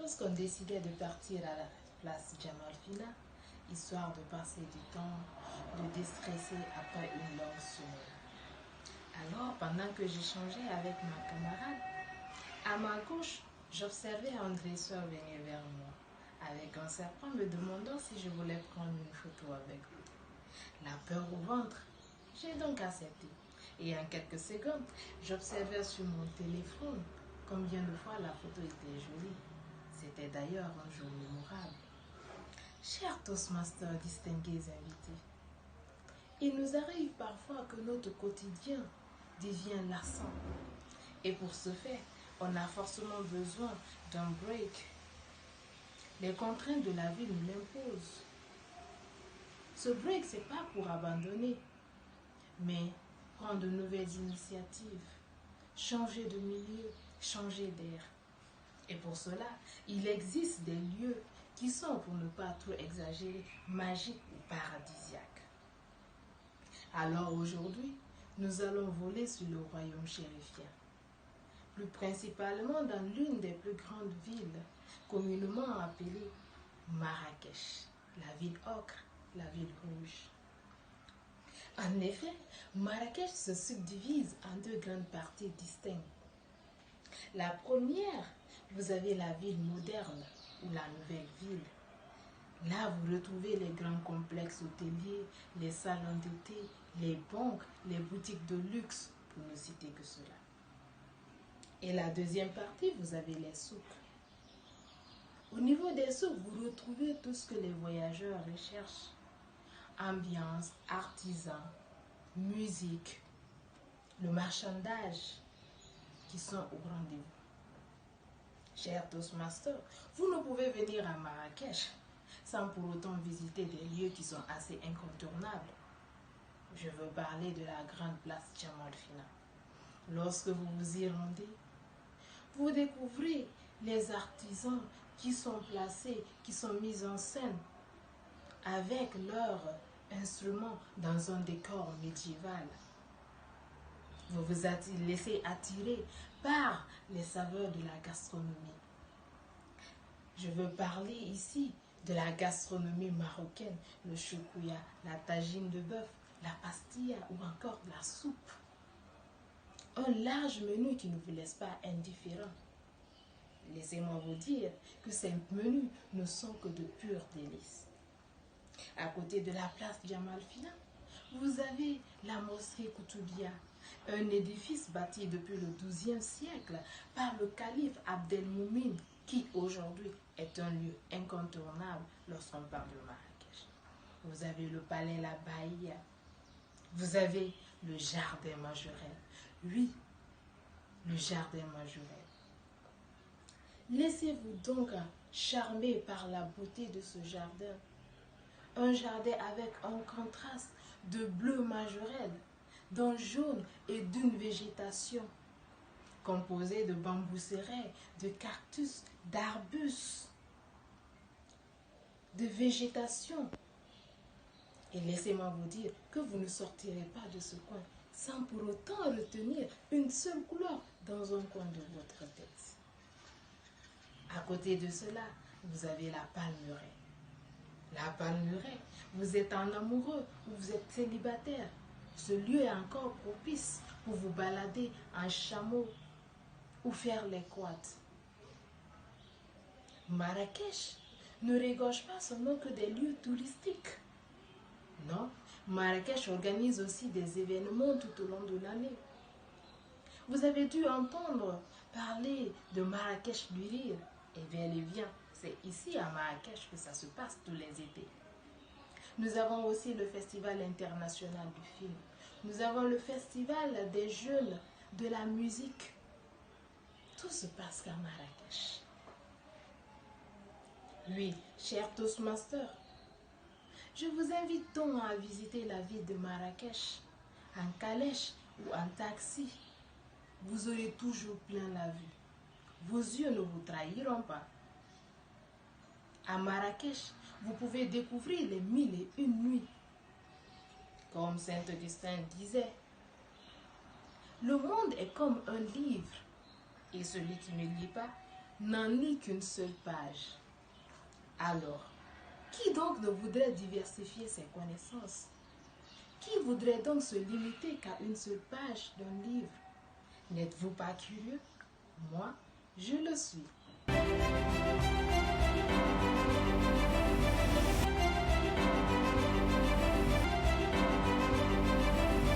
lorsqu'on décidait de partir à la place Jamalfina, histoire de passer du temps, de déstresser après une longue semaine. Alors, pendant que j'échangeais avec ma camarade, à ma gauche, j'observais un dresseur venir vers moi, avec un serpent me demandant si je voulais prendre une photo avec lui. La peur au ventre, j'ai donc accepté. Et en quelques secondes, j'observais sur mon téléphone combien de fois la photo était jolie. C'était d'ailleurs un jour mémorable. Chers Toastmasters, distingués invités, il nous arrive parfois que notre quotidien devient lassant. Et pour ce faire, on a forcément besoin d'un break. Les contraintes de la vie nous l'imposent. Ce break, ce n'est pas pour abandonner, mais prendre de nouvelles initiatives, changer de milieu, changer d'air. Et pour cela, il existe des lieux qui sont, pour ne pas trop exagérer, magiques ou paradisiaques. Alors aujourd'hui, nous allons voler sur le royaume chérifien, plus principalement dans l'une des plus grandes villes, communément appelée Marrakech, la ville ocre, la ville rouge. En effet, Marrakech se subdivise en deux grandes parties distinctes. La première, vous avez la ville moderne ou la nouvelle ville. Là, vous retrouvez les grands complexes hôteliers, les salons d'été, les banques, les boutiques de luxe, pour ne citer que cela. Et la deuxième partie, vous avez les souks. Au niveau des souks, vous retrouvez tout ce que les voyageurs recherchent. Ambiance, artisans, musique, le marchandage qui sont au rendez-vous. Chers Toastmasters, vous ne pouvez venir à Marrakech sans pour autant visiter des lieux qui sont assez incontournables. Je veux parler de la grande place Jamalfina. Lorsque vous vous y rendez, vous découvrez les artisans qui sont placés, qui sont mis en scène avec leurs instruments dans un décor médiéval. Vous vous laissez attirer par les saveurs de la gastronomie. Je veux parler ici de la gastronomie marocaine, le choukouya, la tagine de bœuf, la pastilla ou encore la soupe. Un large menu qui ne vous laisse pas indifférent. Laissez-moi vous dire que ces menus ne sont que de purs délices. À côté de la place Jamalfina, vous avez la mosquée Koutoubia, un édifice bâti depuis le XIIe siècle par le calife Abdelmoumin, qui aujourd'hui est un lieu incontournable lorsqu'on parle de Marrakech. Vous avez le palais La Baïa, vous avez le jardin Majorel. Oui, le jardin Majorel. Laissez-vous donc charmer par la beauté de ce jardin. Un jardin avec un contraste de bleu majorel, d'un jaune et d'une végétation composée de bambous serrés, de cactus, d'arbustes, de végétation. Et laissez-moi vous dire que vous ne sortirez pas de ce coin sans pour autant retenir une seule couleur dans un coin de votre tête. À côté de cela, vous avez la Palmeraie. La Palmeraie, vous êtes en amoureux ou vous êtes célibataire. Ce lieu est encore propice pour vous balader en chameau ou faire les quads. Marrakech ne regorge pas seulement que des lieux touristiques. Non, Marrakech organise aussi des événements tout au long de l'année. Vous avez dû entendre parler de Marrakech du Rire. Et bien, et bien, c'est ici à Marrakech que ça se passe tous les étés. Nous avons aussi le Festival international du film. Nous avons le Festival des jeunes de la musique. Tout se passe à Marrakech. Oui, chers Toastmasters, je vous invite donc à visiter la ville de Marrakech, en calèche ou en taxi. Vous aurez toujours plein la vue. Vos yeux ne vous trahiront pas. À Marrakech, vous pouvez découvrir les 1001 nuits. Comme Saint Augustin disait, le monde est comme un livre, et celui qui ne lit pas n'en lit qu'une seule page. Alors, qui donc ne voudrait diversifier ses connaissances? Qui voudrait donc se limiter qu'à une seule page d'un livre? N'êtes-vous pas curieux? Moi, je le suis.